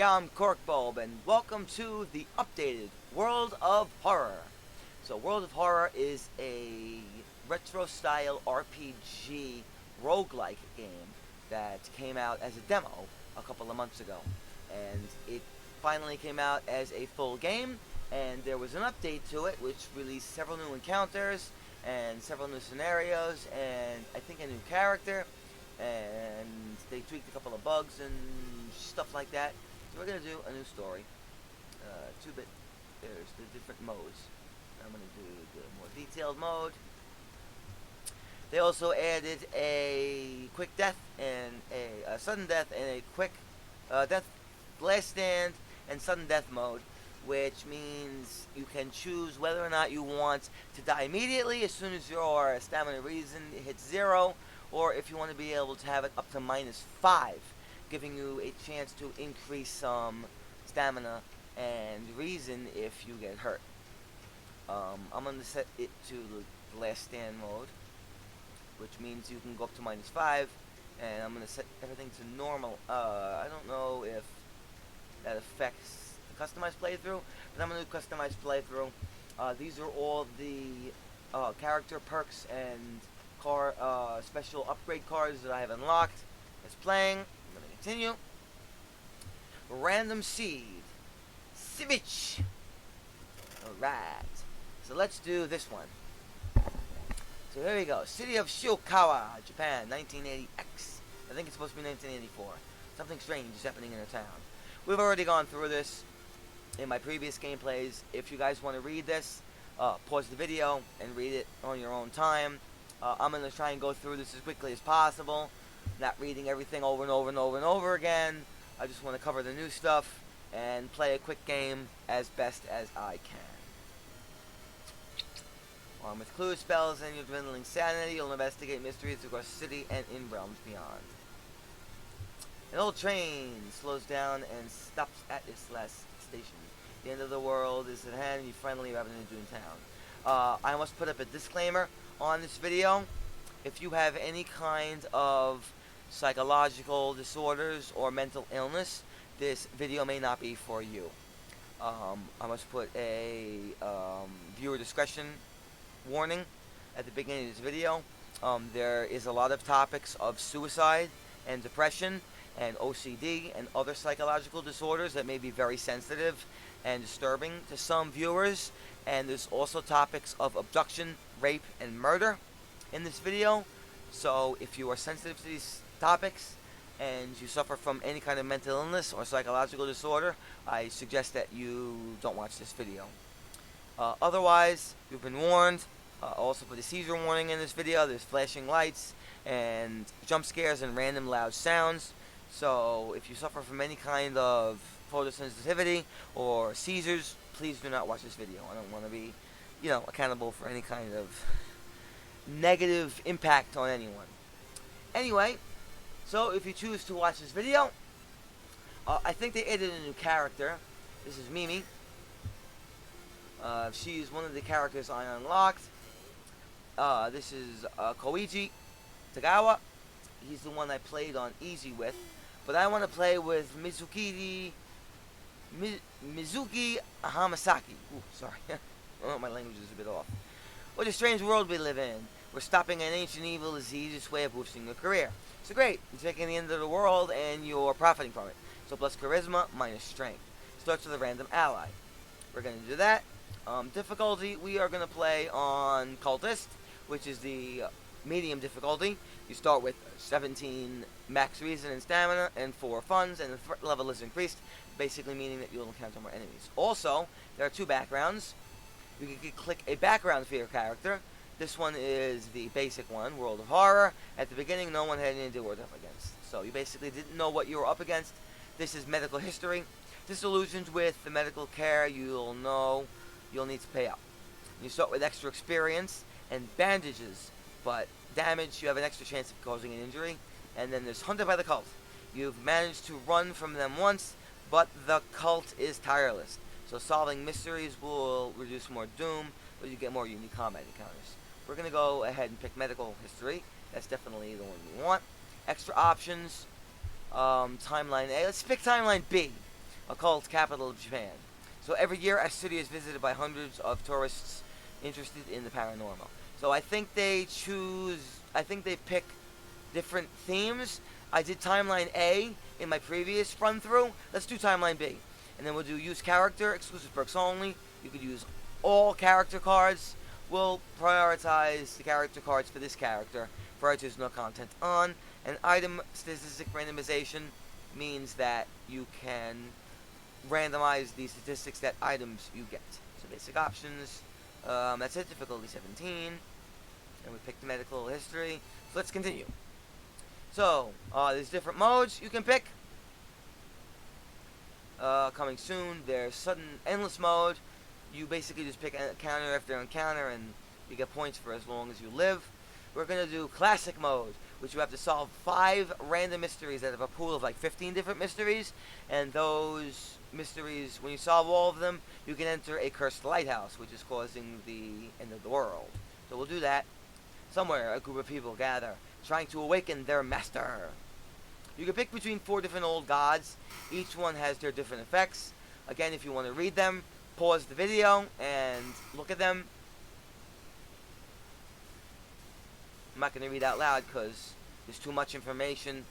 I'm Corkbulb, and welcome to the updated World of Horror. So, World of Horror is a retro-style RPG roguelike game that came out as a demo a couple of months ago. And it finally came out as a full game, and there was an update to it which released several new encounters and several new scenarios and I think a new character, and they tweaked a couple of bugs and stuff like that. So we're going to do a new story. 2-bit, there's the different modes. I'm going to do the more detailed mode. They also added a quick death and a sudden death and a quick death, last stand, and sudden death mode, which means you can choose whether or not you want to die immediately as soon as your stamina reason hits 0, or if you want to be able to have it up to -5, giving you a chance to increase some stamina and reason if you get hurt. I'm going to set it to the last stand mode, which means you can go up to -5, and I'm going to set everything to normal. I don't know if that affects the customized playthrough, but I'm going to do customized playthrough. These are all the character perks and special upgrade cards that I have unlocked. It's playing. I'm going to continue. Random seed. Sivich. Alright. So let's do this one. So here we go. City of Shiokawa, Japan, 1980X. I think it's supposed to be 1984. Something strange is happening in the town. We've already gone through this in my previous gameplays. If you guys want to read this, pause the video and read it on your own time. I'm going to try and go through this as quickly as possible, not reading everything over and over and over and over again. I just want to cover the new stuff and play a quick game as best as I can. Armed with clues, spells, and your dwindling sanity, you'll investigate mysteries across the city and in realms beyond. An old train slows down and stops at its last station. The end of the world is at hand, and you finally arrive in town. I must put up a disclaimer on this video. If you have any kind of psychological disorders or mental illness, this video may not be for you. I must put a viewer discretion warning at the beginning of this video. There is a lot of topics of suicide and depression and OCD and other psychological disorders that may be very sensitive and disturbing to some viewers, and there's also topics of abduction, rape, and murder in this video. So if you are sensitive to these topics and you suffer from any kind of mental illness or psychological disorder, I suggest that you don't watch this video. Otherwise, you've been warned. Also put a seizure warning in this video. There's flashing lights and jump scares and random loud sounds. So if you suffer from any kind of photosensitivity or seizures, please do not watch this video. I don't want to be, accountable for any kind of negative impact on anyone. Anyway, so if you choose to watch this video, I think they added a new character. This is Mimi. She's one of the characters I unlocked. This is Koichi Tagawa. He's the one I played on easy with. But I want to play with Mizuki Hamasaki. Ooh, sorry. Oh, my language is a bit off. What a strange world we live in. We're stopping an ancient evil is the easiest way of boosting your career. So great. You're taking the end of the world and you're profiting from it. So plus charisma minus strength. Starts with a random ally. We're going to do that. Difficulty, we are going to play on Cultist, which is the medium difficulty. You start with 17 max reason and stamina and 4 funds, and the threat level is increased, basically meaning that you'll encounter more enemies. Also, there are 2 backgrounds. You can click a background for your character. This one is the basic one, World of Horror. At the beginning, no one had any idea what they were up against. So you basically didn't know what you were up against. This is medical history. Disillusioned with the medical care, you'll know you'll need to pay up. You start with extra experience and bandages, but damage, you have an extra chance of causing an injury. And then there's Hunted by the Cult. You've managed to run from them once, but the cult is tireless. So solving mysteries will reduce more doom, but you get more unique combat encounters. We're going to go ahead and pick medical history. That's definitely the one we want. Extra options. Timeline A. Let's pick Timeline B. occult capital of Japan. So every year, a city is visited by hundreds of tourists interested in the paranormal. So I think they pick different themes. I did timeline A in my previous run through. Let's do timeline B. And then we'll do use character, exclusive perks only. You could use all character cards. We'll prioritize the character cards for this character. Prior to there's no content on. And item statistic randomization means that you can randomize the statistics that items you get. So basic options. That's it. Difficulty 17. And we picked the medical history. So let's continue. So, there's different modes you can pick. Coming soon, there's sudden endless mode. You basically just pick encounter after encounter and you get points for as long as you live. We're going to do classic mode, which you have to solve 5 random mysteries out of a pool of like 15 different mysteries. And those mysteries, when you solve all of them, you can enter a cursed lighthouse, which is causing the end of the world. So we'll do that. Somewhere, a group of people gather, trying to awaken their master. You can pick between 4 different old gods. Each one has their different effects. Again, if you want to read them, pause the video and look at them. I'm not going to read out loud because there's too much information.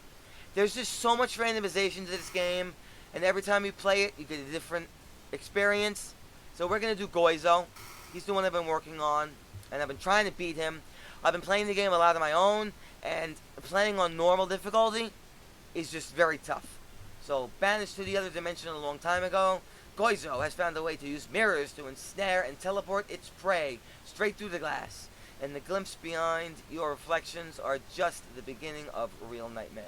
There's just so much randomization to this game, and every time you play it, you get a different experience. So we're going to do Goizo. He's the one I've been working on, and I've been trying to beat him. I've been playing the game a lot on my own, and playing on normal difficulty is just very tough. So, banished to the other dimension a long time ago, Goizo has found a way to use mirrors to ensnare and teleport its prey straight through the glass. And the glimpse behind your reflections are just the beginning of a real nightmare.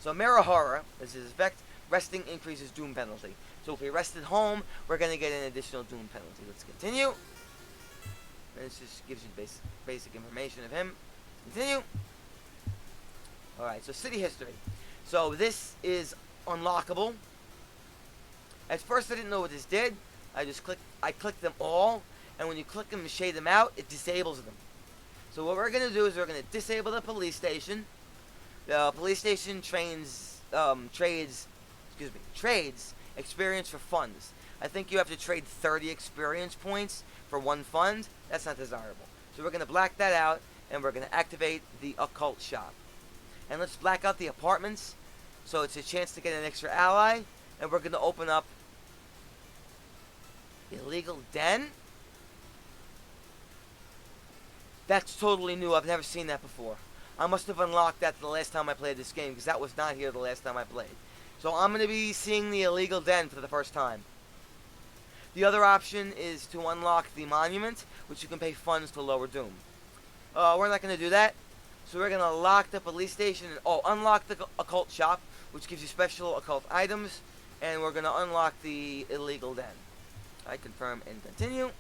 So, mirror horror is his effect. Resting increases doom penalty. So, if we rest at home, we're going to get an additional doom penalty. Let's continue. And this just gives you basic information of him. Continue. Alright, so city history. So this is unlockable. At first I didn't know what this did. I clicked them all, and when you click them and shade them out, it disables them. So what we're going to do is we're going to disable the police station. The police station trades experience for funds. I think you have to trade 30 experience points for 1 fund. That's not desirable. So we're going to black that out, and we're going to activate the occult shop. And let's black out the apartments, so it's a chance to get an extra ally. And we're going to open up illegal den. That's totally new. I've never seen that before. I must have unlocked that the last time I played this game, because that was not here the last time I played. So I'm going to be seeing the illegal den for the first time. The other option is to unlock the monument, which you can pay funds to lower doom. We're not going to do that. So we're going to lock the police station and unlock the occult shop, which gives you special occult items. And we're going to unlock the illegal den. I confirm and continue.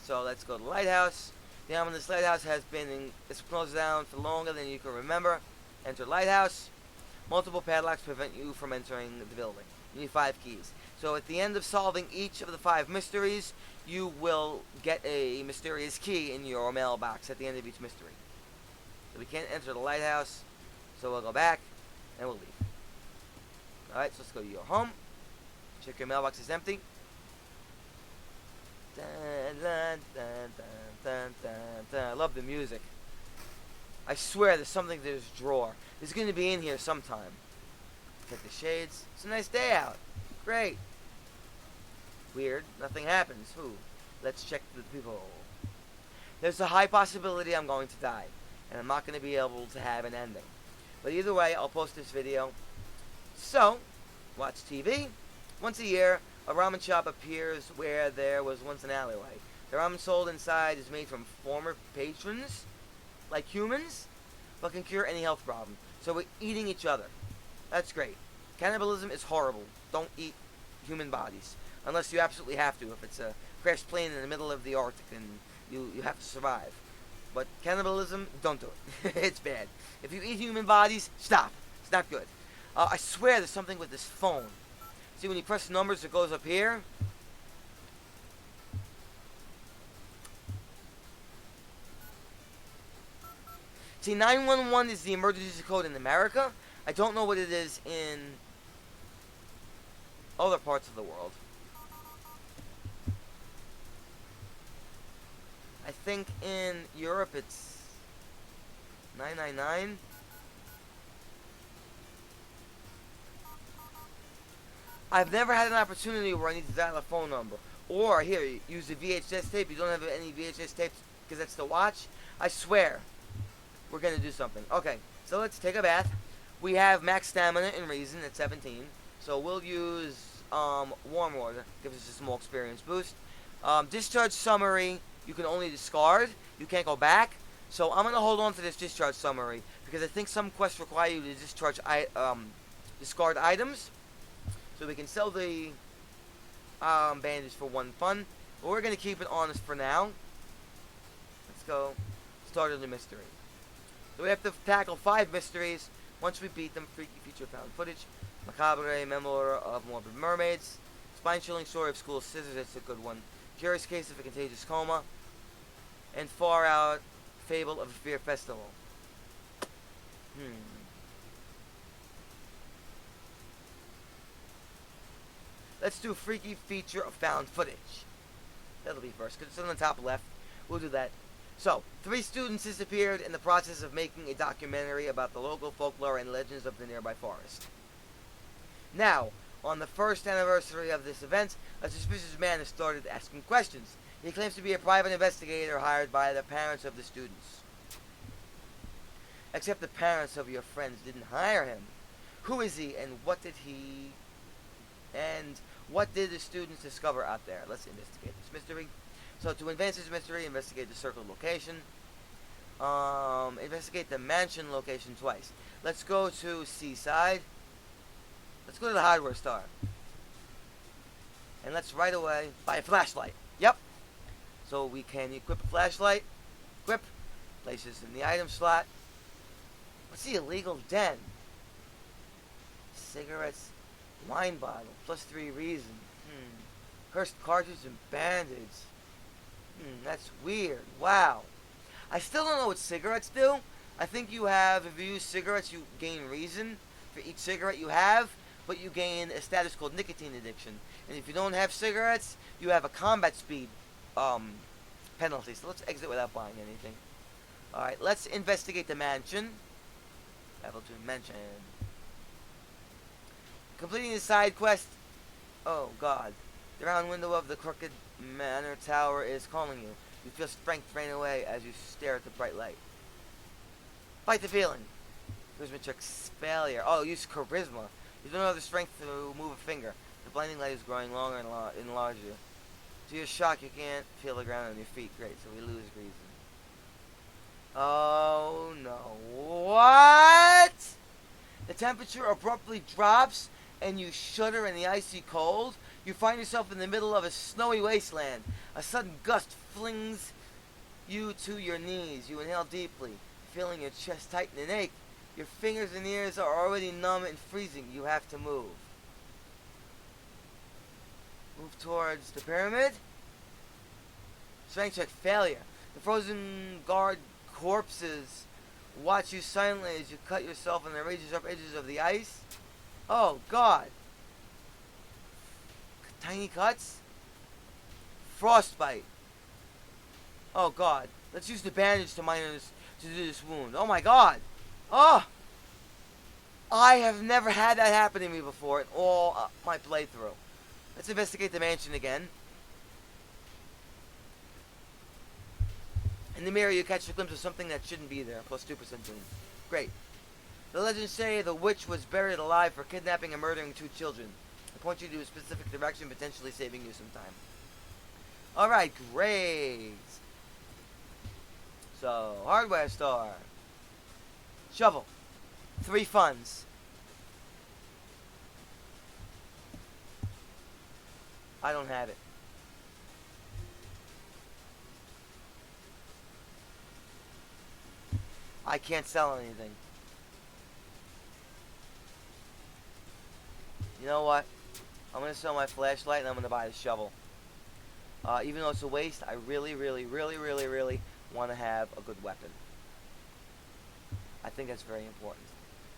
So let's go to the lighthouse. The ominous lighthouse has been closed down for longer than you can remember. Enter lighthouse. Multiple padlocks prevent you from entering the building. You need 5 keys. So at the end of solving each of the 5 mysteries, you will get a mysterious key in your mailbox at the end of each mystery. So we can't enter the lighthouse, so we'll go back and we'll leave. Alright, so let's go to your home. Check your mailbox is empty. Dun, dun, dun, dun, dun, dun. I love the music. I swear there's something to this drawer. It's going to be in here sometime. Check the shades. It's a nice day out. Great. Weird. Nothing happens. Who? Let's check the people. There's a high possibility I'm going to die, and I'm not going to be able to have an ending. But either way, I'll post this video. So, watch TV. Once a year, a ramen shop appears where there was once an alleyway. The ramen sold inside is made from former patrons, like humans, but can cure any health problem. So we're eating each other. That's great. Cannibalism is horrible. Don't eat human bodies. Unless you absolutely have to. If it's a crashed plane in the middle of the Arctic and you have to survive. But cannibalism, don't do it. It's bad. If you eat human bodies, stop. It's not good. I swear there's something with this phone. See, when you press numbers, it goes up here. See, 911 is the emergency code in America. I don't know what it is in other parts of the world. I think in Europe it's 999. I've never had an opportunity where I need to dial a phone number. Or, here, use a VHS tape. You don't have any VHS tapes because that's the watch. I swear, we're going to do something. Okay, so let's take a bath. We have max stamina and reason at 17. So we'll use warm water. Gives us a small experience boost. Discharge summary, you can only discard. You can't go back. So I'm going to hold on to this discharge summary because I think some quests require you to discard items. So we can sell the bandage for 1 fun. But we're going to keep it honest for now. Let's go. Start of the mystery. So we have to tackle 5 mysteries. Once we beat them, freaky feature found footage. Macabre memoir of morbid mermaids. Spine-chilling story of school scissors, that's a good one. Curious case of a contagious coma. And far out fable of a fear festival. Let's do freaky feature of found footage. That'll be first, because it's on the top left. We'll do that. So, 3 students disappeared in the process of making a documentary about the local folklore and legends of the nearby forest. Now, on the first anniversary of this event, a suspicious man has started asking questions. He claims to be a private investigator hired by the parents of the students. Except the parents of your friends didn't hire him. Who is he, and what did the students discover out there? Let's investigate this mystery. So to advance this mystery, investigate the circled location. Investigate the mansion location twice. Let's go to Seaside. Let's go to the hardware store. And let's right away buy a flashlight. Yep. So we can equip a flashlight. Equip. Place this in the item slot. What's the illegal den? Cigarettes. Wine bottle. +3 reason. Cursed cartridge and bandage. That's weird. Wow. I still don't know what cigarettes do. I think you have, if you use cigarettes, you gain reason for each cigarette you have, but you gain a status called nicotine addiction. And if you don't have cigarettes, you have a combat speed penalty. So let's exit without buying anything. Alright, let's investigate the mansion. Level 2 mansion. Completing the side quest. Oh god. The round window of the crooked manor tower is calling you. You feel strength drain away as you stare at the bright light. Fight the feeling. Charisma checks failure. Oh, use charisma. You don't have the strength to move a finger. The blinding light is growing longer and larger. To your shock, you can't feel the ground on your feet. Great, so we lose reason. Oh no. What? The temperature abruptly drops and you shudder in the icy cold. You find yourself in the middle of a snowy wasteland. A sudden gust flings you to your knees. You inhale deeply, feeling your chest tighten and ache. Your fingers and ears are already numb and freezing. You have to move. Move towards the pyramid. Strength check failure. The frozen guard corpses watch you silently as you cut yourself on the razor-sharp edges of the ice. Oh god. Tiny cuts. Frostbite. Oh god. Let's use the bandage to do this wound. Oh my god. Oh! I have never had that happen to me before in all my playthrough. Let's investigate the mansion again. In the mirror, you catch a glimpse of something that shouldn't be there. +2% zoom. Great. The legends say the witch was buried alive for kidnapping and murdering 2 children. I point you to a specific direction, potentially saving you some time. Alright, great. So, hardware store. Shovel. 3 funds. I don't have it. I can't sell anything. You know what? I'm going to sell my flashlight and I'm going to buy the shovel. Even though it's a waste, I really want to have a good weapon. I think that's very important.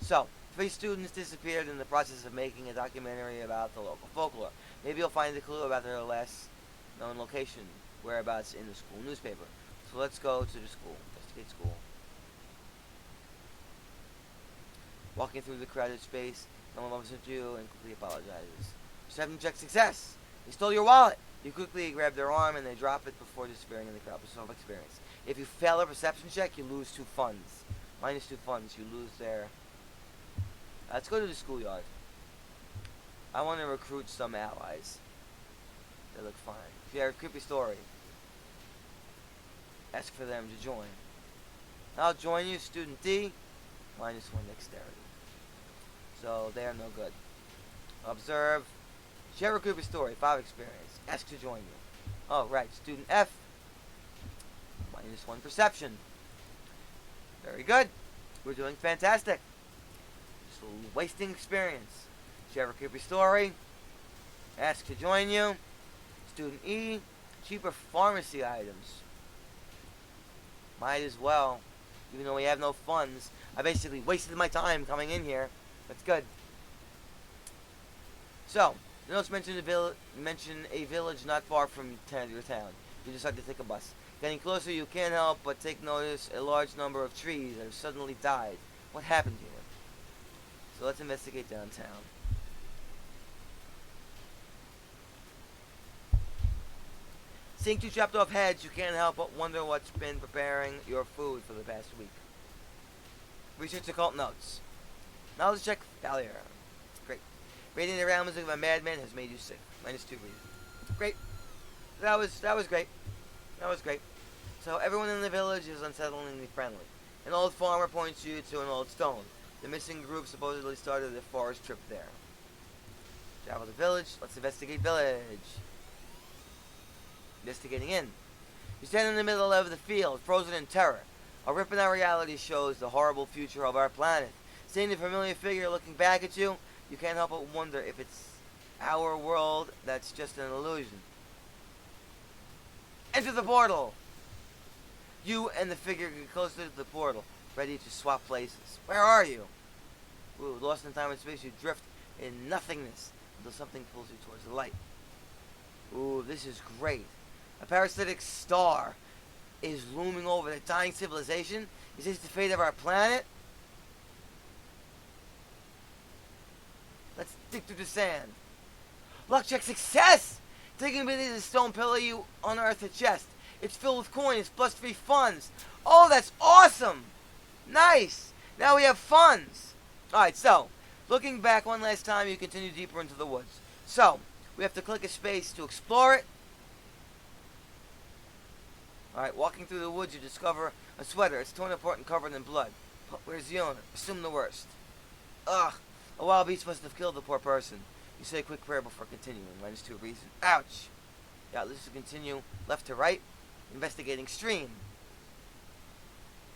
So, Three students disappeared in the process of making a documentary about the local folklore. Maybe you'll find a clue about their last known location, whereabouts in the school newspaper. So let's go to the school. Investigate school. Walking through the crowded space, someone bumps into you and quickly apologizes. 7-check success! They stole your wallet! You quickly grab their arm and they drop it before disappearing in the crowd. Self-experience. If you fail a perception check, you lose 2 funds. Minus 2 funds. You lose their... let's go to the schoolyard. I want to recruit some allies. They look fine. If you have a creepy story, ask for them to join. I'll join you, student D. Minus 1 dexterity. So they are no good. Observe. Share a creepy story. 5 experience. Ask to join you. Oh, right. Student F. Minus 1 perception. Very good. We're doing fantastic. Just wasting experience. Share a creepy story. Ask to join you. Student E. Cheaper pharmacy items. Might as well. Even though we have no funds. I basically wasted my time coming in here. That's good. So, the notes mention a village not far from your town. You decide to take a bus. Getting closer, you can't help but take notice a large number of trees that have suddenly died. What happened here? So let's investigate downtown. Seeing 2 chopped off heads, you can't help but wonder what's been preparing your food for the past week. Research occult notes. Knowledge check failure. Great. Reading the realms of a madman has made you sick. Minus 2 reason. Great. That was great. That was great. So everyone in the village is unsettlingly friendly. An old farmer points you to an old stone. The missing group supposedly started a forest trip there. Travel to village. Let's investigate village. Investigating in. You stand in the middle of the field, frozen in terror. A rip in our reality shows the horrible future of our planet. Seeing the familiar figure looking back at you, you can't help but wonder if it's our world that's just an illusion. Enter the portal! You and the figure get closer to the portal, ready to swap places. Where are you? Ooh, lost in time and space, you drift in nothingness until something pulls you towards the light. Ooh, this is great. A parasitic star is looming over the dying civilization. Is this the fate of our planet? Let's dig through the sand. Luck check success! Digging beneath the stone pillar, you unearth a chest. It's filled with coins, plus 3 funds. Oh, that's awesome! Nice! Now we have funds. Alright, so, looking back one last time, you continue deeper into the woods. So, we have to click a space to explore it. Alright, walking through the woods, you discover a sweater. It's torn apart and covered in blood. Where's the owner? Assume the worst. Ugh, a wild beast must have killed the poor person. You say a quick prayer before continuing. Minus 2 reason. Ouch! Yeah, let's just continue left to right. Investigating stream.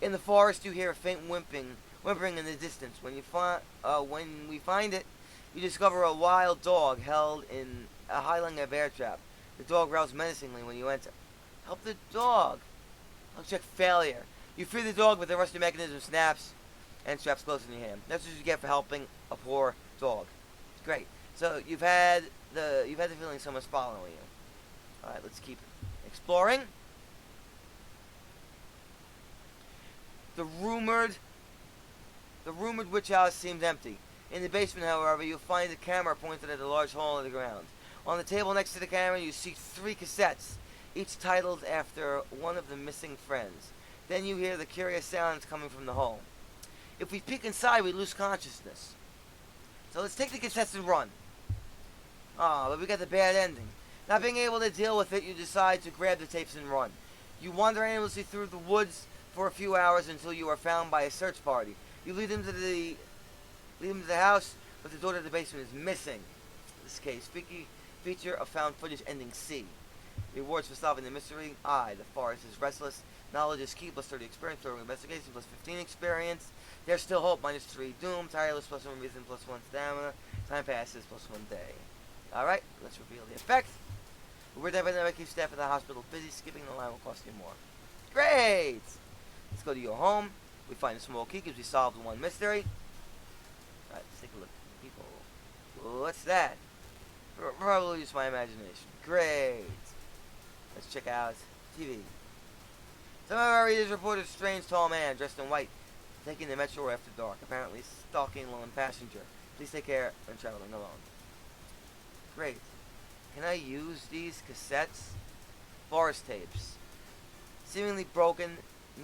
In the forest, you hear a faint whimpering in the distance. When we find it, you discover a wild dog held in a high-lung bear trap. The dog growls menacingly when you enter. Help the dog. I'll check failure. You free the dog, but the rusty mechanism snaps and straps close in your hand. That's what you get for helping a poor dog. It's great. So you've had the feeling someone's following you. All right, let's keep exploring. The rumored witch house seems empty. In the basement, however, you'll find a camera pointed at a large hole in the ground. On the table next to the camera, you see 3 cassettes, each titled after one of the missing friends. Then you hear the curious sounds coming from the hole. If we peek inside, we lose consciousness. So let's take the cassettes and run. But we got the bad ending. Not being able to deal with it, you decide to grab the tapes and run. You wander aimlessly through the woods for a few hours until you are found by a search party. You lead them to the house, but the door to the basement is missing. In this case, feature of found footage ending C. Rewards for solving the mystery. I. The forest is restless. Knowledge is key, plus 30 experience. Thorough investigation, plus 15 experience. There's still hope, minus 3 doom. Tireless, plus 1 reason, plus 1 stamina. Time passes, plus 1 day. Alright, let's reveal the effect. We're dynamic, keep staff at the hospital busy. Skipping the line will cost you more. Great! Let's go to your home. We find a small key because we solved 1 mystery. Let's take a look. People. What's that? Probably just my imagination. Great. Let's check out TV. Some of our readers reported a strange tall man dressed in white taking the metro after dark, apparently stalking a lone passenger. Please take care when traveling alone. Great. Can I use these cassettes? Forest tapes. Seemingly broken.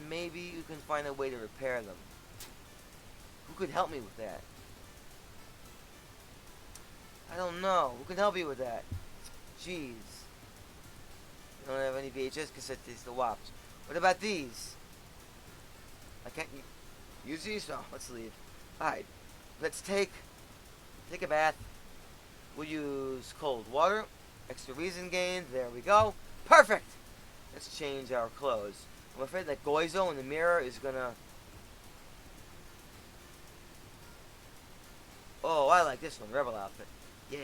Maybe you can find a way to repair them. Who could help me with that? I don't know. Who can help you with that? Jeez. I don't have any VHS cassettes to watch. What about these? I can't use these? No, let's leave. Alright. Let's take a bath. We'll use cold water. Extra reason gained. There we go. Perfect! Let's change our clothes. I'm afraid that Goizo in the mirror is gonna... Oh, I like this one. Rebel outfit. Yeah.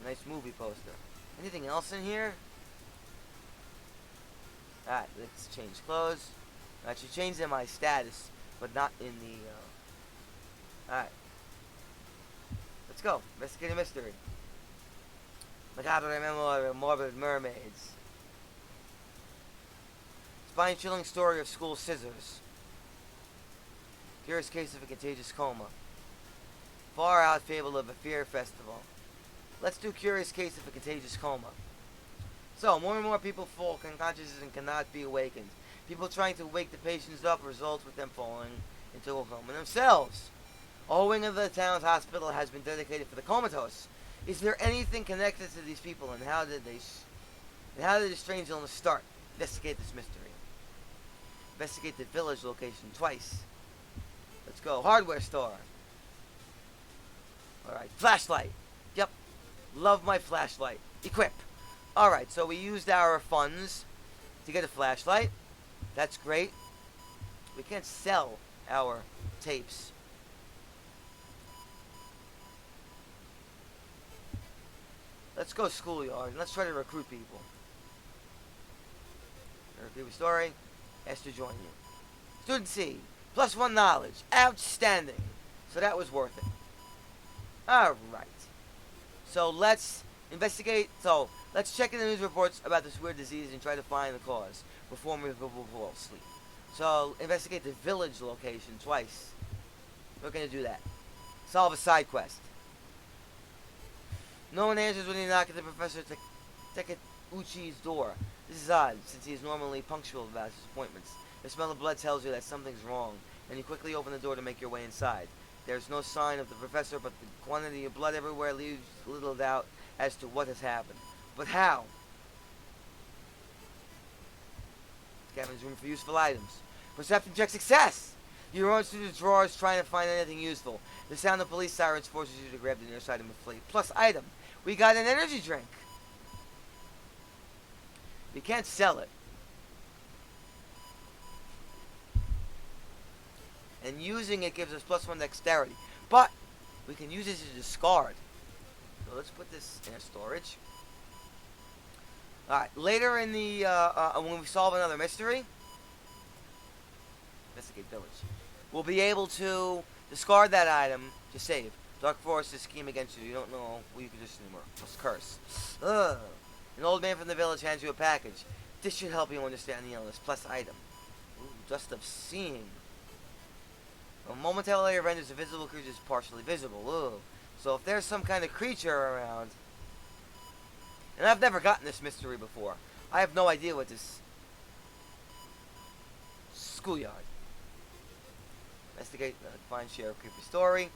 A nice movie poster. Anything else in here? Alright, let's change clothes. I should change in my status, but not in the, Alright. Let's go. Investigate a mystery. Macabre memoir of morbid mermaids. Spine-chilling story of school scissors. Curious case of a contagious coma. Far-out fable of a fear festival. Let's do curious case of a contagious coma. So, more and more people fall unconscious and cannot be awakened. People trying to wake the patients up results with them falling into a coma themselves. A whole wing of the town's hospital has been dedicated for the comatose. Is there anything connected to these people, and how did this strange illness start? Investigate this mystery. Investigate the village location twice. Let's go. Hardware store. Alright, flashlight. Yep. Love my flashlight. Equip. Alright, so we used our funds to get a flashlight. That's great. We can't sell our tapes. Let's go schoolyard and let's try to recruit people. Recruit story. Asked to join you. Student C. +1 knowledge. Outstanding. So that was worth it. Alright. So let's investigate. So let's check in the news reports about this weird disease and try to find the cause before we fall asleep. So investigate the village location twice. We're going to do that. Solve a side quest. No one answers when you knock at the Professor Takeuchi's door. This is odd, since he is normally punctual about his appointments. The smell of blood tells you that something's wrong, and you quickly open the door to make your way inside. There's no sign of the Professor, but the quantity of blood everywhere leaves little doubt as to what has happened. But how? Scavenger's room for useful items. Perception check success! You run through the drawers trying to find anything useful. The sound of police sirens forces you to grab the nearest item and flee. Plus item. We got an energy drink. We can't sell it. And using it gives us +1 dexterity. But we can use it to discard. So let's put this in our storage. Alright, later in the, when we solve another mystery, investigate village, we'll be able to discard that item to save. Dark forces scheme against you. You don't know who you can just anymore. Plus curse. Ugh. An old man from the village hands you a package. This should help you understand the illness. Plus item. Ooh, just obscene. A momentarily renders a visible creature is partially visible. Ugh. So if there's some kind of creature around, and I've never gotten this mystery before, I have no idea what this schoolyard. Investigate, find, share a creepy story.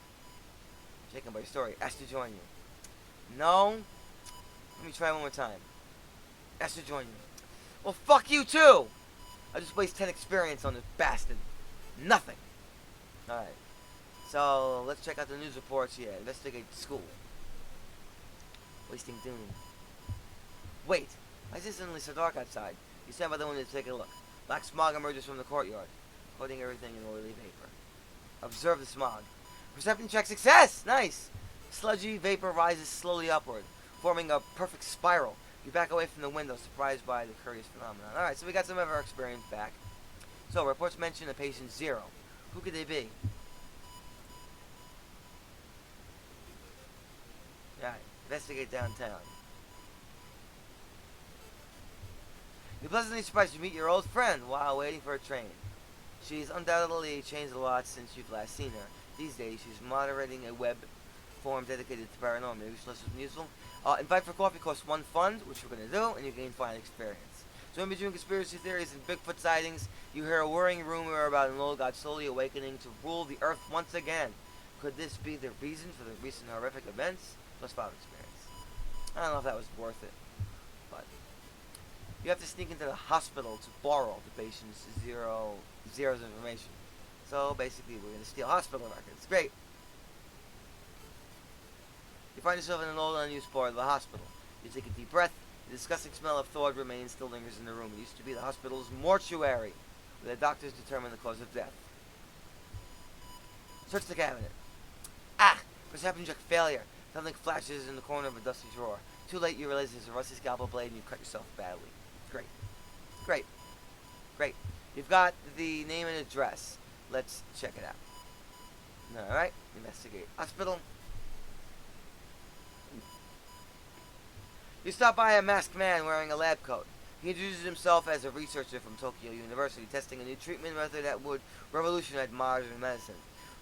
Taken by story. Asked to join you. No. Let me try one more time. Asked to join you. Well, fuck you too. I just waste 10 experience on this bastard. Nothing. Alright. So, let's check out the news reports. Yeah, investigate the school. Wasting doom. Wait. Why is it suddenly so dark outside? You stand by the window to take a look. Black smog emerges from the courtyard, coating everything in oily vapor. Observe the smog. Perception check success! Nice! Sludgy vapor rises slowly upward, forming a perfect spiral. You back away from the window, surprised by the curious phenomenon. Alright, so we got some of our experience back. So, reports mention a patient 0. Who could they be? investigate downtown. You're pleasantly surprised to meet your old friend while waiting for a train. She's undoubtedly changed a lot since you've last seen her. These days, she's moderating a web forum dedicated to paranormal. Maybe she's useful. Invite for coffee costs one fund, which we're going to do, and you gain fine experience. So in between conspiracy theories and Bigfoot sightings, you hear a worrying rumor about an old god slowly awakening to rule the earth once again. Could this be the reason for the recent horrific events? Plus 5 experience. I don't know if that was worth it, but you have to sneak into the hospital to borrow the patient's zero's information. So basically, we're going to steal hospital records. Great. You find yourself in an old unused part of the hospital. You take a deep breath. The disgusting smell of thawed remains still lingers in the room. It used to be the hospital's mortuary, where the doctors determine the cause of death. Search the cabinet. Perception check failure. Something flashes in the corner of a dusty drawer. Too late, you realize there's a rusty scalpel blade and you cut yourself badly. Great. You've got the name and address. Let's check it out. Alright, investigate. Hospital. You stop by a masked man wearing a lab coat. He introduces himself as a researcher from Tokyo University, testing a new treatment method that would revolutionize modern medicine.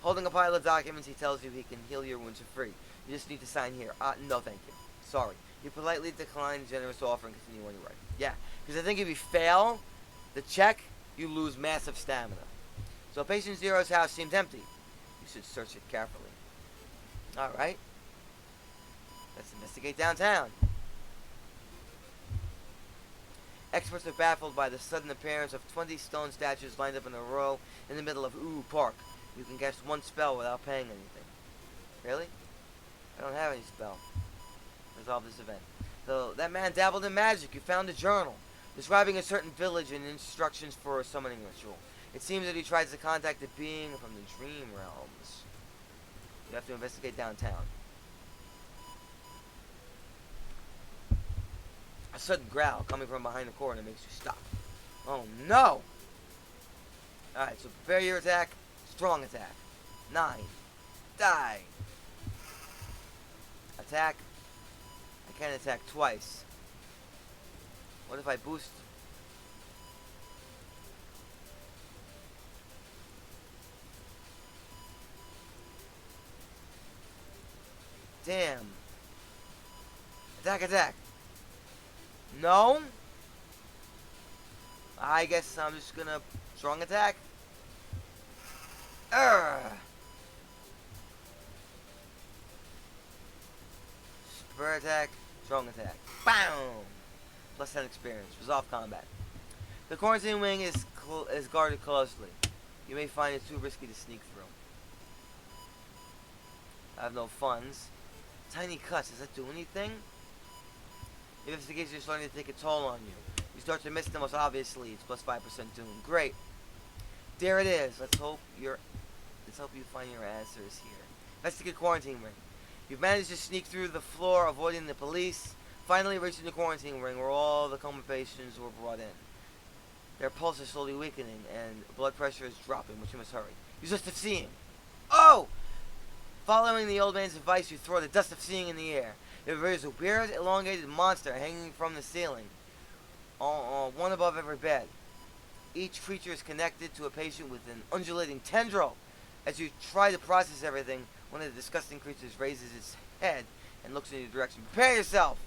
Holding a pile of documents, he tells you he can heal your wounds for free. You just need to sign here. No thank you. Sorry. You politely decline the generous offer and continue on your way. Yeah, because I think if you fail the check, you lose massive stamina. So patient zero's house seems empty. You should search it carefully. Alright. Let's investigate downtown. Experts are baffled by the sudden appearance of 20 stone statues lined up in a row in the middle of Park. You can cast one spell without paying anything. Really? I don't have any spell. Resolve this event. So, that man dabbled in magic. You found a journal describing a certain village and instructions for a summoning ritual. It seems that he tries to contact a being from the dream realms. You have to investigate downtown. A sudden growl coming from behind the corner makes you stop. Oh no! Alright, so prepare your attack. Strong attack. 9. Die. Attack. I can attack twice. What if I boost? Damn. Attack. No? I guess I'm just gonna strong attack. Super attack, strong attack. Boom! Plus 10 experience. Resolve combat. The quarantine wing is guarded closely. You may find it too risky to sneak through. I have no funds. Tiny cuts, does that do anything? Investigation is starting to take a toll on you. You start to miss the most obvious leads, plus 5% doom. Great. There it is. Let's hope you find your answers here. Investigate quarantine ring. You've managed to sneak through the floor, avoiding the police. Finally reaching the quarantine ring where all the coma patients were brought in. Their pulse is slowly weakening and blood pressure is dropping, but you must hurry. You just have seeing. Oh! Following the old man's advice, you throw the dust of seeing in the air. There is a weird, elongated monster hanging from the ceiling, one above every bed. Each creature is connected to a patient with an undulating tendril. As you try to process everything, one of the disgusting creatures raises its head and looks in your direction. Prepare yourself!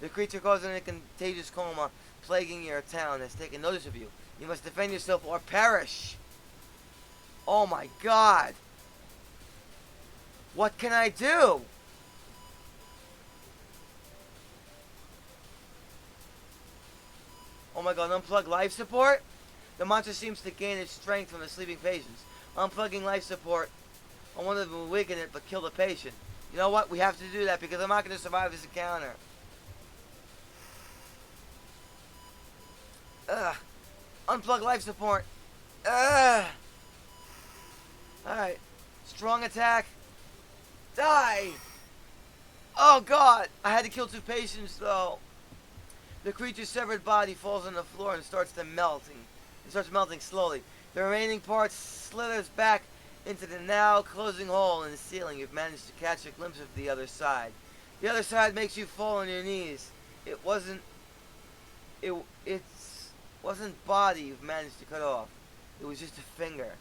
The creature causing a contagious coma plaguing your town has taken notice of you. You must defend yourself or perish. Oh my god! What can I do? Oh my god, unplug life support? The monster seems to gain its strength from the sleeping patients. Unplugging life support on one of them will weaken it but kill the patient. You know what? We have to do that because I'm not going to survive this encounter. Unplug life support. Alright. Strong attack. Die! Oh god! I had to kill 2 patients though. The creature's severed body falls on the floor and starts melting slowly. The remaining part slithers back into the now closing hole in the ceiling. You've managed to catch a glimpse of the other side. The other side makes you fall on your knees. It wasn't. It wasn't body you've managed to cut off. It was just a finger.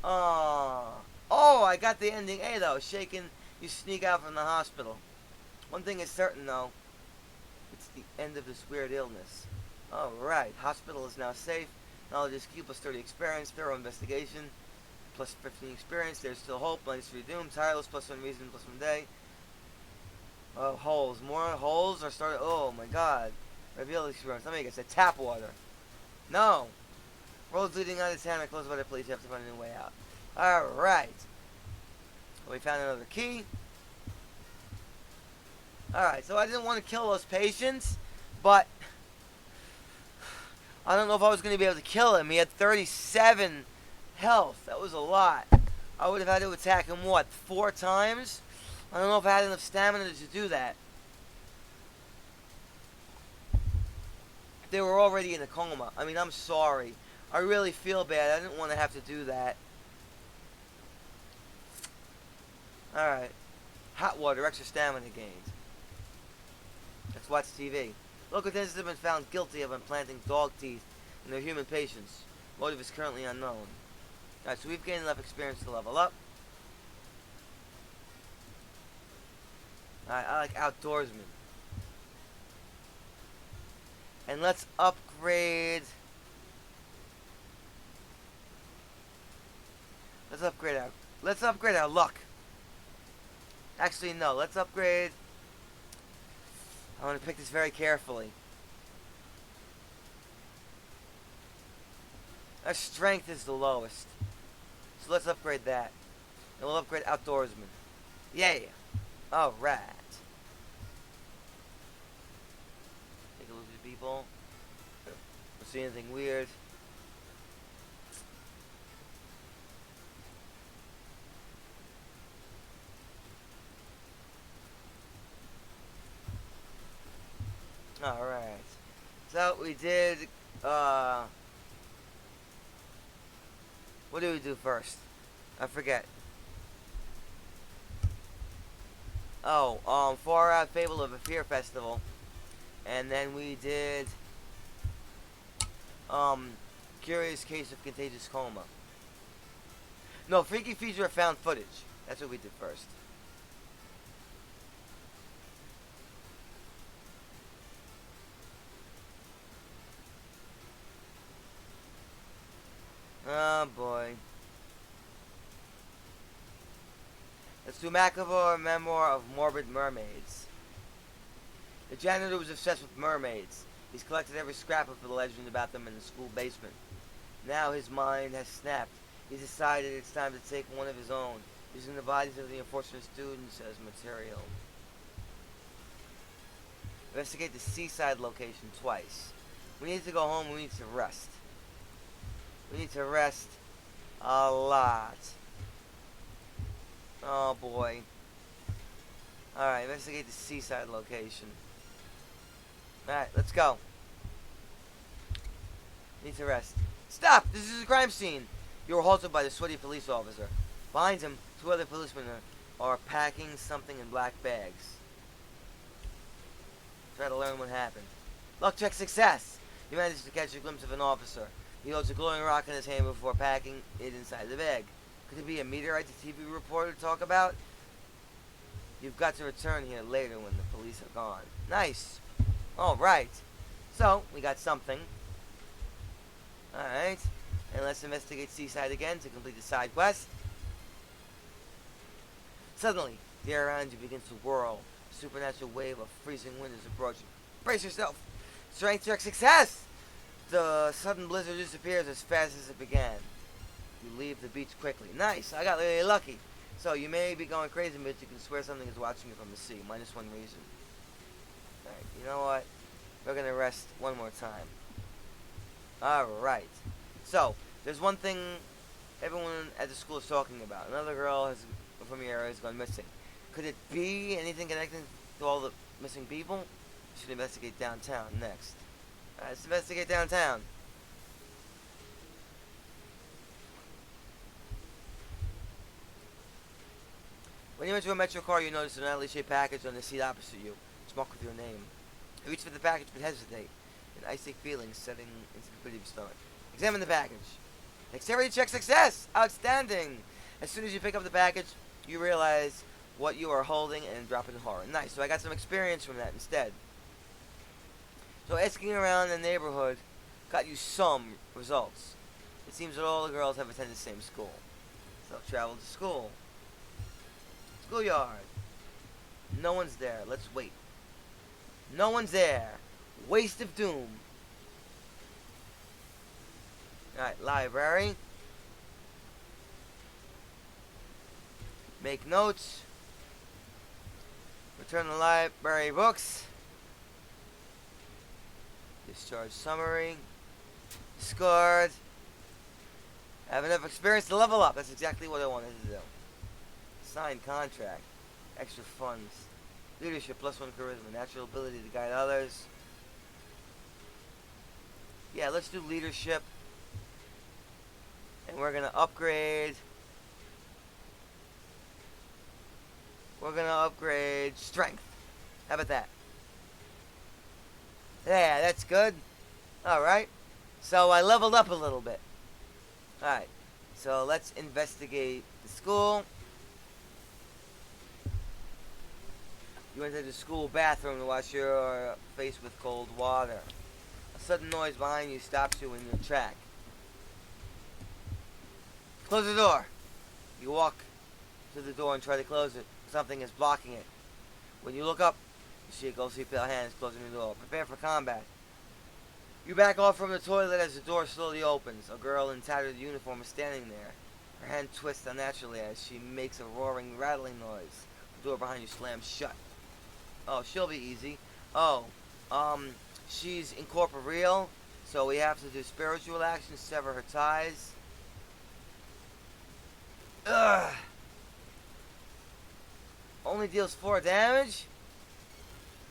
Oh, I got the ending A though. Shaken, you sneak out from the hospital. One thing is certain though. It's the end of this weird illness. Alright, hospital is now safe. Knowledge is key plus 30 experience. Thorough investigation plus 15 experience. There's still hope. Minus 3 doom. Tireless plus 1 reason plus 1 day. Oh, holes. More holes are started. Oh my god. Reveal experience. Let me guess. Tap water. No. Roads leading out of town are closed by the police. You have to find a new way out. Alright. We found another key. Alright, so I didn't want to kill those patients, but I don't know if I was going to be able to kill him. He had 37 health. That was a lot. I would have had to attack him, what, 4 times? I don't know if I had enough stamina to do that. They were already in a coma. I mean, I'm sorry. I really feel bad. I didn't want to have to do that. Alright. Hot water, extra stamina gained. Let's watch TV. Local dentists have been found guilty of implanting dog teeth in their human patients. Motive is currently unknown. Alright, so we've gained enough experience to level up. Alright, I like outdoorsmen. And let's upgrade... Let's upgrade our luck. Actually, no. Let's upgrade... I want to pick this very carefully. Our strength is the lowest. So let's upgrade that. And we'll upgrade outdoorsman. Yeah. Alright. Take a look at the people. Don't see anything weird. Alright. So we did what did we do first? I forget. Oh, Far Out Fable of a Fear Festival. And then we did Curious Case of Contagious Coma. No, Freaky Feature of Found Footage. That's what we did first. Oh boy. Let's do Macabre Memoir of Morbid Mermaids. The janitor was obsessed with mermaids. He's collected every scrap of the legend about them in the school basement. Now his mind has snapped. He's decided it's time to take one of his own, using the bodies of the unfortunate students as material. Investigate the seaside location twice. We need to go home. We need to rest. We need to rest a lot. Oh boy. Alright, investigate the seaside location. Alright, let's go. Need to rest. Stop! This is a crime scene! You were halted by the sweaty police officer. Behind him, 2 other policemen are packing something in black bags. Try to learn what happened. Luck check success! You managed to catch a glimpse of an officer. He holds a glowing rock in his hand before packing it inside the bag. Could it be a meteorite the TV reporter talk about? You've got to return here later when the police are gone. Nice. Alright. So, we got something. Alright. And let's investigate Seaside again to complete the side quest. Suddenly, the air around you begins to whirl. A supernatural wave of freezing wind is approaching. Brace yourself. Strength check success! The sudden blizzard disappears as fast as it began. You leave the beach quickly. Nice! I got really lucky. So, you may be going crazy, but you can swear something is watching you from the sea. -1 reason. Alright, you know what? We're going to rest one more time. Alright. So, there's one thing everyone at the school is talking about. Another girl from your area has gone missing. Could it be anything connected to all the missing people? We should investigate downtown next. Alright, let's investigate downtown. When you enter a metro car, you notice an oddly shaped package on the seat opposite you. It's marked with your name. You reach for the package but hesitate. An icy feeling setting into the pit of your stomach. Examine the package. Dexterity check success! Outstanding! As soon as you pick up the package, you realize what you are holding and drop in horror. Nice, so I got some experience from that instead. So asking around the neighborhood got you some results. It seems that all the girls have attended the same school. So travel to school. Schoolyard. No one's there. Let's wait. No one's there. Waste of doom. Alright, library. Make notes. Return the library books. Discharge summary. Discard. Have enough experience to level up. That's exactly what I wanted to do. Signed contract. Extra funds. Leadership, +1 charisma. Natural ability to guide others. Yeah, let's do leadership. And we're going to upgrade. We're going to upgrade strength. How about that? Yeah, that's good. Alright. So I leveled up a little bit. Alright. So let's investigate the school. You enter the school bathroom to wash your face with cold water. A sudden noise behind you stops you in your track. Close the door. You walk to the door and try to close it. Something is blocking it. When you look up, you see a ghostly pale hand closing the door. Prepare for combat. You back off from the toilet as the door slowly opens. A girl in tattered uniform is standing there. Her hand twists unnaturally as she makes a roaring, rattling noise. The door behind you slams shut. Oh, she'll be easy. Oh, she's incorporeal, so we have to do spiritual actions, sever her ties. Ugh. Only deals 4 damage?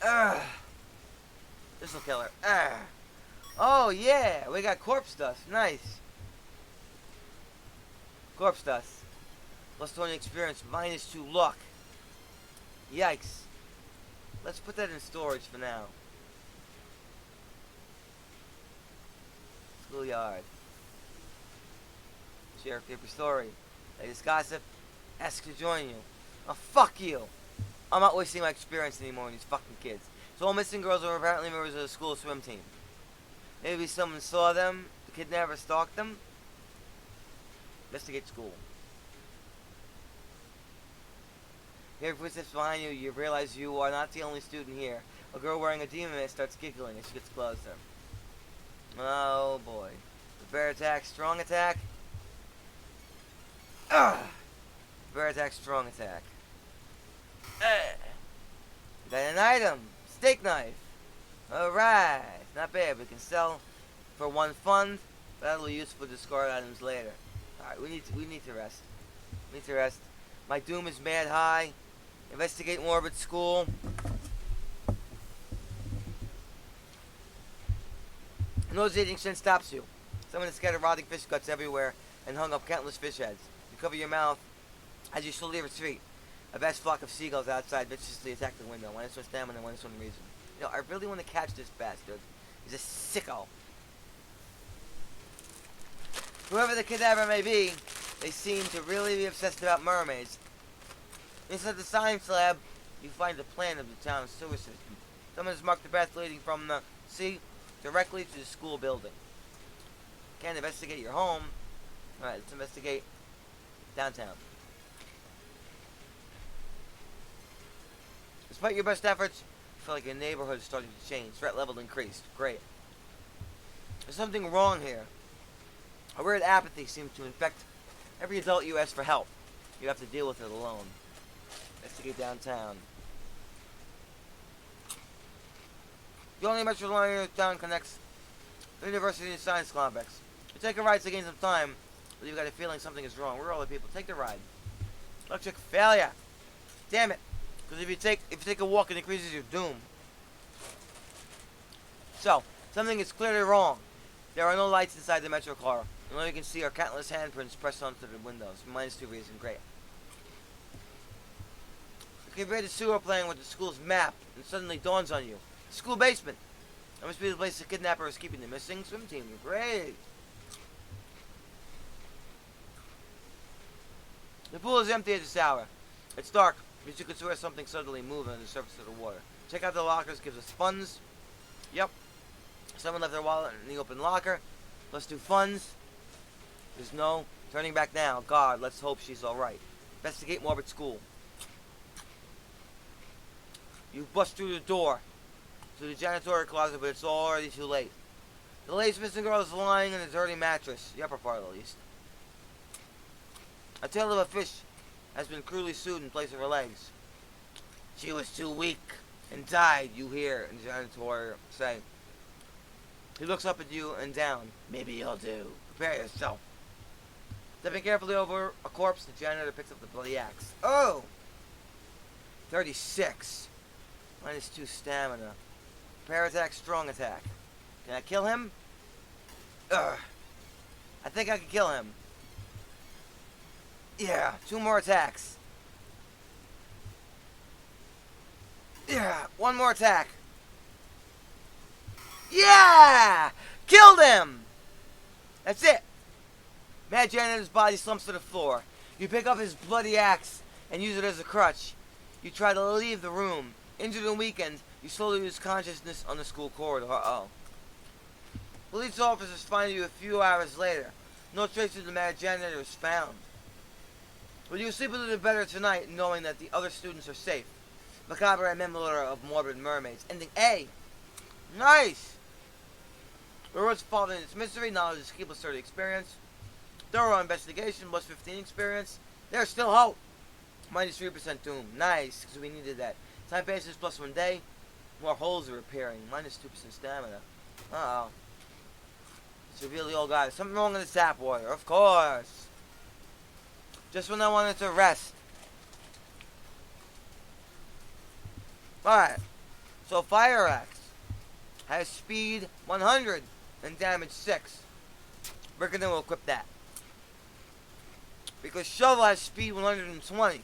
Ugh. This'll kill her. Ugh. Oh, yeah, we got corpse dust. Nice. Corpse dust. +20 experience, -2 luck. Yikes. Let's put that in storage for now. Schoolyard. Share paper story. Latest gossip. Ask to join you. Oh, fuck you. I'm not wasting my experience anymore on these fucking kids. So all missing girls are apparently members of the school swim team. Maybe someone saw them. The kidnapper stalked them. Investigate school. Hear footsteps behind you. You realize you are not the only student here. A girl wearing a demon mask starts giggling as she gets closer. Oh boy. Prepare attack, strong attack. Prepare attack, strong attack. Got an item. Steak knife. Alright. Not bad. We can sell for 1 fund. That'll be useful to discard items later. Alright, we need to rest. We need to rest. My doom is mad high. Investigate morbid school. Nauseating scent stops you. Someone has scattered rotting fish guts everywhere and hung up countless fish heads. You cover your mouth as you slowly retreat. A vast flock of seagulls outside viciously attack the window. One is one stamina, one is one reason. You know, I really want to catch this bastard. He's a sicko. Whoever the kidnapper may be, they seem to really be obsessed about mermaids. Inside the science lab, you find a plan of the town's sewer system. Someone has marked the path leading from the sea directly to the school building. Can't investigate your home. Alright, let's investigate downtown. Despite your best efforts, you feel like your neighborhood is starting to change. Threat level increased. Great. There's something wrong here. A weird apathy seems to infect every adult you ask for help. You have to deal with it alone. Investigate downtown. The only metro line in town connects the university and science complex. You take a ride to gain some time, but you've got a feeling something is wrong. Where are all the people? Take the ride. Electric failure. Damn it. Because if you take a walk, it increases your doom. So, something is clearly wrong. There are no lights inside the metro car. And all you can see are countless handprints pressed onto the windows. -2 reason. Great. You can read the sewer playing with the school's map, and suddenly dawns on you. School basement. That must be the place the kidnapper is keeping the missing swim team. Great. The pool is empty at this hour. It's dark, but you could swear something suddenly moved on the surface of the water. Check out the lockers, gives us funds. Yep. Someone left their wallet in the open locker. Let's do funds. There's no turning back now. God, let's hope she's alright. Investigate morbid school. You bust through the door to the janitorial closet, but it's already too late. The latest missing girl is lying in a dirty mattress, the upper part at least. A tail of a fish has been cruelly sewed in place of her legs. She was too weak and died, you hear the janitor say. He looks up at you and down. Maybe you'll do. Prepare yourself. Stepping carefully over a corpse, the janitor picks up the bloody axe. Oh! 36. -2 stamina. Prepare attack, strong attack. Can I kill him? Ugh. I think I can kill him. Yeah, 2 more attacks. Yeah, 1 more attack. Yeah! Killed him! That's it. Mad Janitor's body slumps to the floor. You pick up his bloody axe and use it as a crutch. You try to leave the room. Injured and weakened, you slowly lose consciousness on the school corridor. Uh-oh. Police officers find you a few hours later. No trace of the Mad Janitor is found. But you sleep a little better tonight knowing that the other students are safe. Macabre and Memoir of Morbid Mermaids. Ending A. Nice! Rewards following its mystery, knowledge is key plus 30 experience. Thorough investigation plus 15 experience. There's still hope. -3% doom. Nice, because we needed that. Time passes plus 1 day. More holes are appearing. -2% stamina. Uh-oh. It's revealed the old guy. Something wrong in the tap water. Of course. Just when I wanted to rest. Alright. So Fire Axe has speed 100 and damage 6. Rickerton will equip that. Because Shovel has speed 120.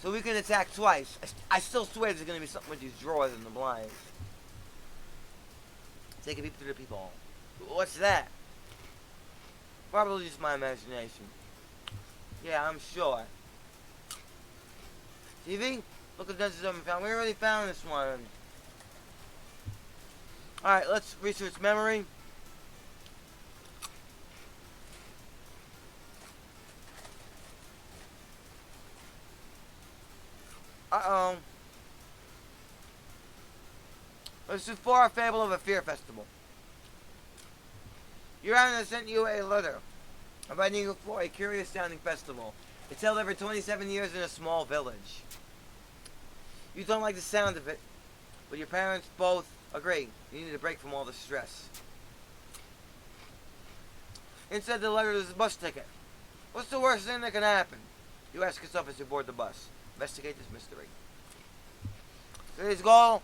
So we can attack twice. I still swear there's going to be something with these drawers in the blinds. Take a peep through the peephole. What's that? Probably just my imagination. Yeah, I'm sure. TV? Look at this haven't found. We already found this one. Alright, let's research memory. Uh-oh. This is for a fable of a fear festival. Your Honor sent you a letter inviting you for a curious sounding festival. It's held every 27 years in a small village. You don't like the sound of it, but your parents both agree. You need a break from all the stress. Inside the letter there's a bus ticket. What's the worst thing that can happen? You ask yourself as you board the bus. Investigate this mystery. Today's goal: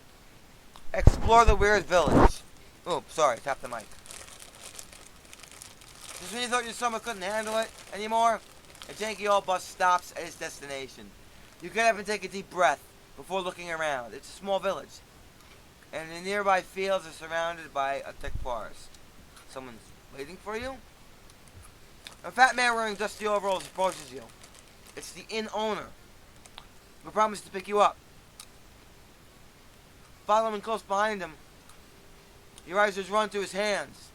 explore the weird village. Oops, sorry, tap the mic. Just when you thought your stomach couldn't handle it anymore, a janky old bus stops at its destination. You get up and take a deep breath before looking around. It's a small village, and the nearby fields are surrounded by a thick forest. Someone's waiting for you? A fat man wearing dusty overalls approaches you. It's the inn owner. We promised to pick you up. Following close behind him, your eyes just run to his hands,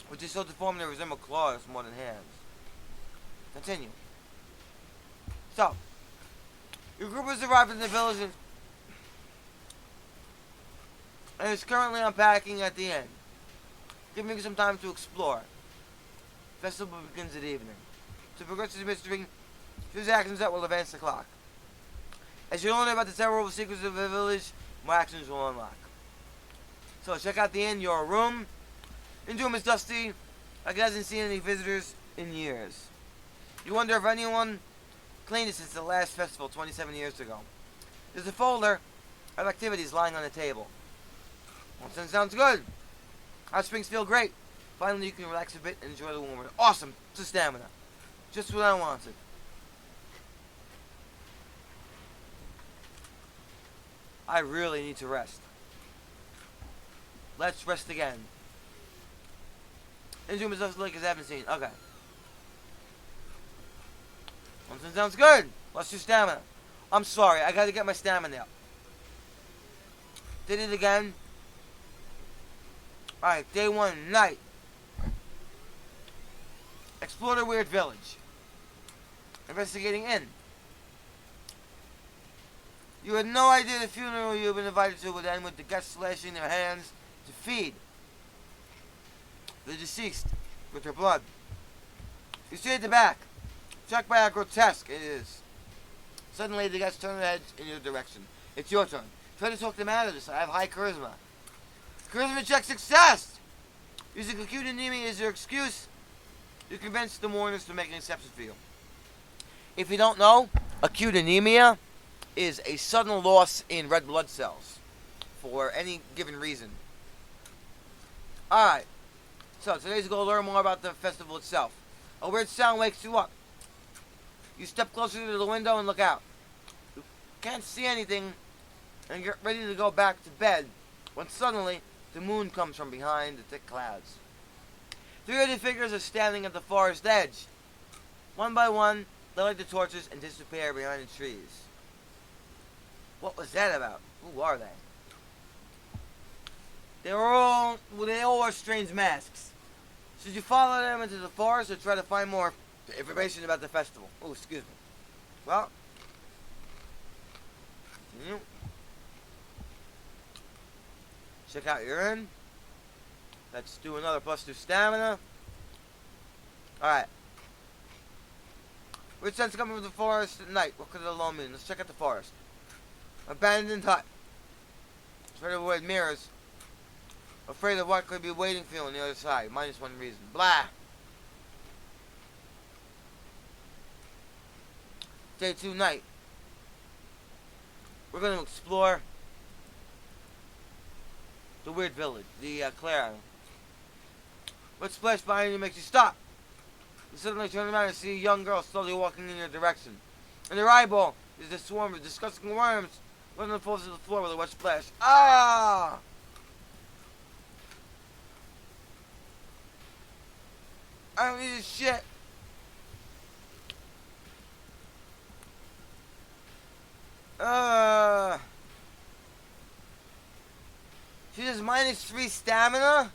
which is so deformed they resemble claws more than hands. Continue. So, your group has arrived in the village and is currently unpacking at the inn, giving you some time to explore. Festival begins at evening. To progress this mystery, choose actions that will advance the clock. As you learn about the terrible secrets of the village, more actions will unlock. So check out the inn, your room. The room is dusty, like it hasn't seen any visitors in years. You wonder if anyone cleaned it since the last festival 27 years ago. There's a folder of activities lying on the table. Well, sounds good. Hot springs feel great. Finally, you can relax a bit and enjoy the warm weather. Awesome! It's a stamina. Just what I wanted. I really need to rest. Let's rest again. Injury myself like I haven't seen. Okay. Something sounds good. Lost your stamina. I'm sorry. I gotta get my stamina up. Did it again. Alright, day 1, night. Explore the weird village. Investigating in. You had no idea the funeral you had been invited to would end with the guests slashing their hands to feed the deceased with their blood. You stay at the back, struck by how grotesque it is. Suddenly, the guests turn their heads in your direction. It's your turn. Try to talk them out of this. I have high charisma. Charisma check success! Using acute anemia as your excuse, you convince the mourners to make an exception for you. If you don't know, acute anemia is a sudden loss in red blood cells for any given reason. Alright, so today's goal: learn more about the festival itself. A weird sound wakes you up. You step closer to the window and look out. You can't see anything and get ready to go back to bed when suddenly the moon comes from behind the thick clouds. 3 hooded figures are standing at the forest edge. One by one, they light the torches and disappear behind the trees. What was that about? Who are they? They all wear strange masks. Should you follow them into the forest or try to find more information about the festival? Oh, excuse me. Well, continue. Check out your inn. Let's do another +2 stamina. Alright. Which sense coming from the forest at night? What could it alone mean? Let's check out the forest. Abandoned hut. Afraid of avoid mirrors. Afraid of what could be waiting for you on the other side. -1 reason. Blah. Day 2 night. We're going to explore the weird village. The clearing. What splash behind you makes you stop? You suddenly turn around and see a young girl slowly walking in your direction. In her eyeball is a swarm of disgusting worms. One of them falls to the floor with a wet splash. Ah! I don't need this shit. She has -3 stamina?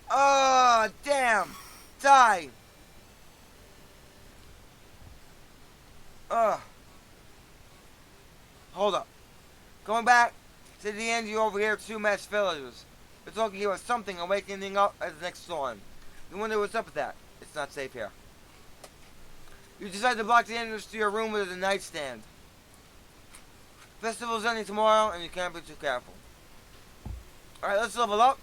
Oh, damn. Die. Hold up. Going back to the end, you overhear 2 masked villagers. They're talking about something awakening up at the next storm. You wonder what's up with that. It's not safe here. You decide to block the entrance to your room with a nightstand. Festival's ending tomorrow, and you can't be too careful. Alright, let's level up.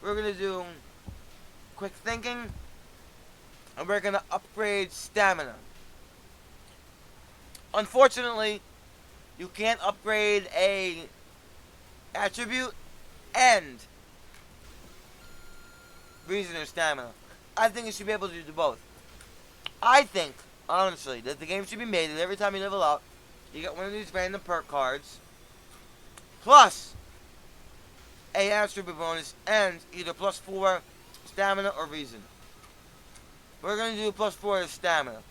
We're going to do quick thinking, and we're going to upgrade stamina. Unfortunately, you can't upgrade a attribute and reason or stamina. I think you should be able to do both. I think, honestly, that the game should be made that every time you level up, you get one of these random perk cards, plus a attribute bonus, and either +4 stamina or reason. We're going to do +4 to stamina.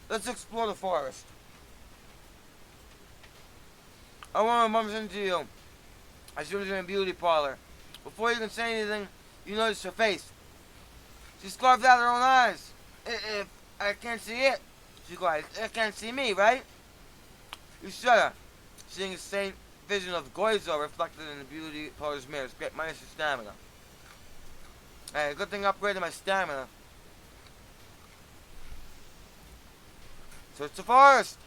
Let's explore the forest. I want to bump into you as soon as you're in a beauty parlor. Before you can say anything, you notice her face. She's carved out her own eyes. If I can't see it, she goes, I can't see me, right? You shudder, seeing a faint vision of Goizo reflected in the beauty parlor's mirrors. Great, minus your stamina. Hey, good thing I upgraded my stamina. Search the forest.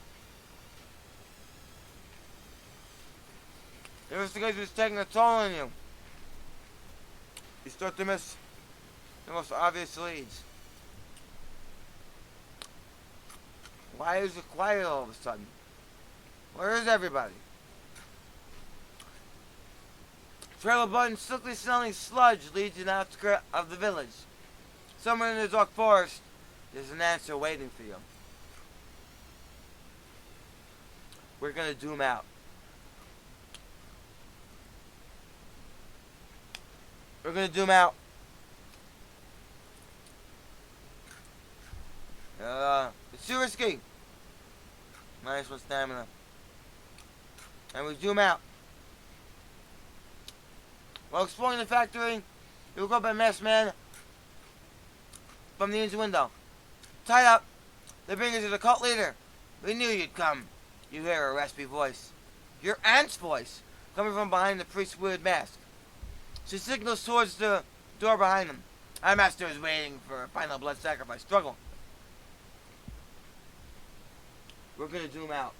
The investigation is taking a toll on you. You start to miss the most obvious leads. Why is it quiet all of a sudden? Where is everybody? Trail of blood and silky smelling sludge leads you to the outskirts of the village. Somewhere in the dark forest, there's an answer waiting for you. We're gonna zoom out. We're gonna zoom out. It's too risky. -1 stamina. And we zoom out. While exploring the factory, you look up at a masked man from the engine window. Tied up. They bring you to the cult leader. We knew you'd come. You hear a raspy voice. Your aunt's voice, coming from behind the priest's weird mask. She signals towards the door behind him. Our master is waiting for a final blood sacrifice struggle. We're gonna zoom out.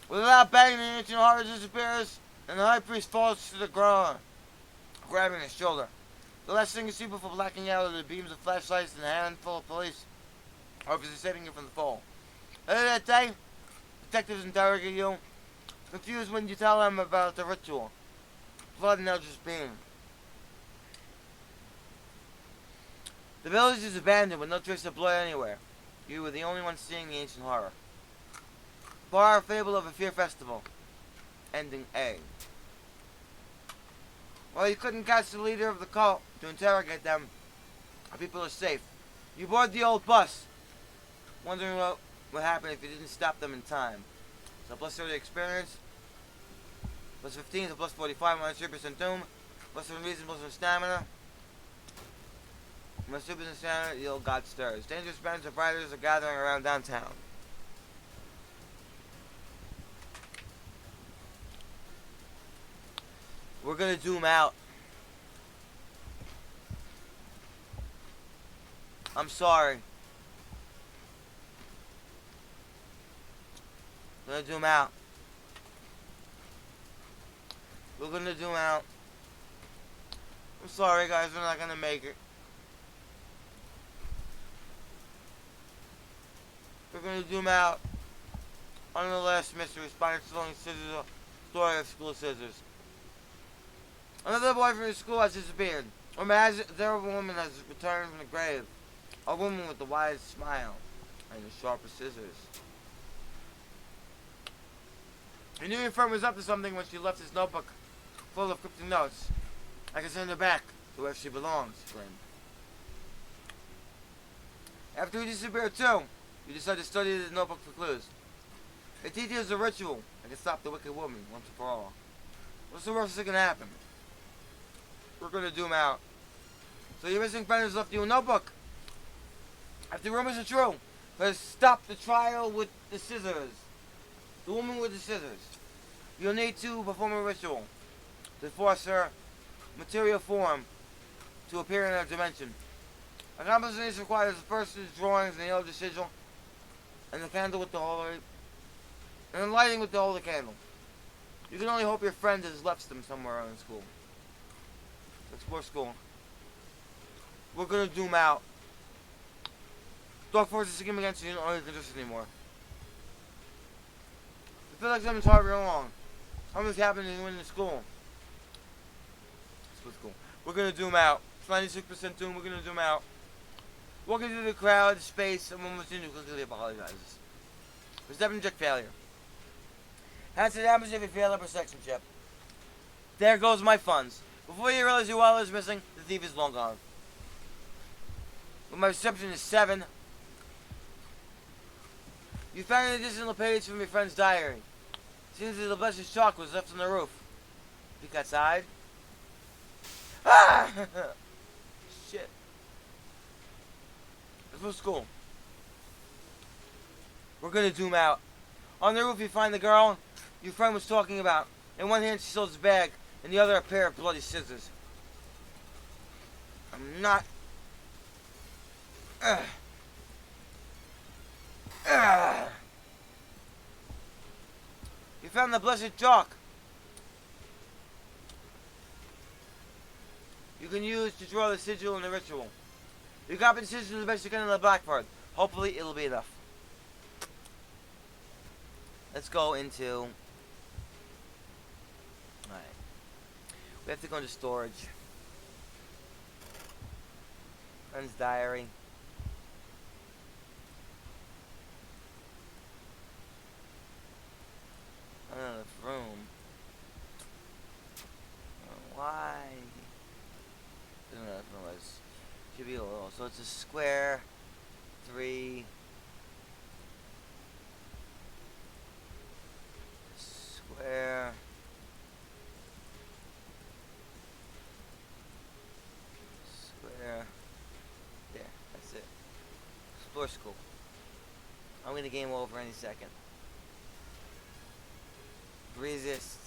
Without banging, the ancient horror disappears, and the high priest falls to the ground, grabbing his shoulder. The last thing you see before blacking out are the beams of flashlights and a handful of police officers saving you from the fall. Later that day, detectives interrogate you, confused when you tell them about the ritual. Blood and just beam. The village is abandoned with no trace of blood anywhere. You were the only one seeing the ancient horror. Bar Fable of a Fear Festival. Ending A. While you couldn't catch the leader of the cult to interrogate them, people are safe. You board the old bus, wondering what would happen if you didn't stop them in time. So plus 30 experience, plus 15, so plus 45, minus 3% doom, plus 7 reason, plus 1 stamina. Minus 2% stamina, the old god stirs. Dangerous bands of riders are gathering around downtown. We're gonna zoom out. I'm sorry. We're gonna zoom out. We're gonna zoom out. I'm sorry guys, we're not gonna make it. We're gonna zoom out on the last mystery, Spider-Slowing Scissors, story of school scissors. Another boy from his school has disappeared. Or there a woman has returned from the grave. A woman with a wide smile and the sharpest scissors. He knew your friend was up to something when she left his notebook full of cryptic notes. I can send her back to where she belongs, friend. After he disappeared too, you decide to study the notebook for clues. It teaches a ritual that can stop the wicked woman once and for all. What's the worst that can happen? We're gonna zoom out. So your missing friend has left you a notebook. If the rumors are true, let's stop the trial with the scissors. The woman with the scissors. You'll need to perform a ritual to force her material form to appear in our dimension. Accomplishment requires the person's drawings and the elder sigil, and the candle with the holy, and the lighting with the holy candle. You can only hope your friend has left them somewhere in school. Explore school. We're gonna zoom out. Dog forces to game against you, you don't really interest anymore. I feel like something's hard real long. Something's happening in the school. It's cool. We're gonna zoom out. It's 96% doom, we're gonna zoom out. Walking through the crowd, space, someone was in who quickly apologizes. Perception check failure. That's what happens if you fail a perception check. There goes my funds. Before you realize your wallet is missing, the thief is long gone. But my perception is 7. You found a distant page from your friend's diary. Seems that the blessed chalk was left on the roof. Peek outside. Ah! Shit. Let's go to school. We're gonna zoom out. On the roof you find the girl your friend was talking about. In one hand she holds a bag, in the other a pair of bloody scissors. I'm not... You found the blessed chalk. You can use to draw the sigil in the ritual. You copy the sigil the best you can on the blackboard. Hopefully it'll be enough. let's go into. Alright. We have to go into storage. Friend's diary. Another room. Why? Should be a little. So it's a square. 3. Square. Square. There. That's it. Explore school. I'm gonna game over any second. Resist.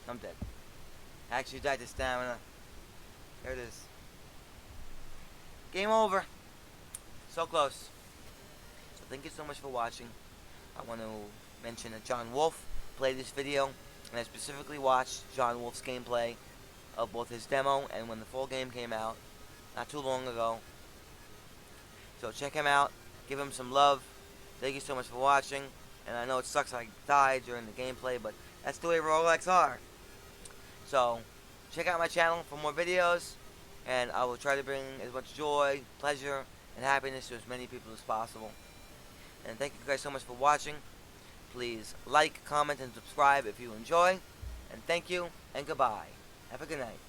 I'm dead. Actually died to stamina. There it is. Game over. So close. So thank you so much for watching. I want to mention that John Wolfe played this video, and I specifically watched John Wolfe's gameplay of both his demo and when the full game came out not too long ago. So check him out. Give him some love. Thank you so much for watching. And I know it sucks I died during the gameplay, but that's the way roguelikes are. So, check out my channel for more videos, and I will try to bring as much joy, pleasure, and happiness to as many people as possible. And thank you guys so much for watching. Please like, comment, and subscribe if you enjoy. And thank you, and goodbye. Have a good night.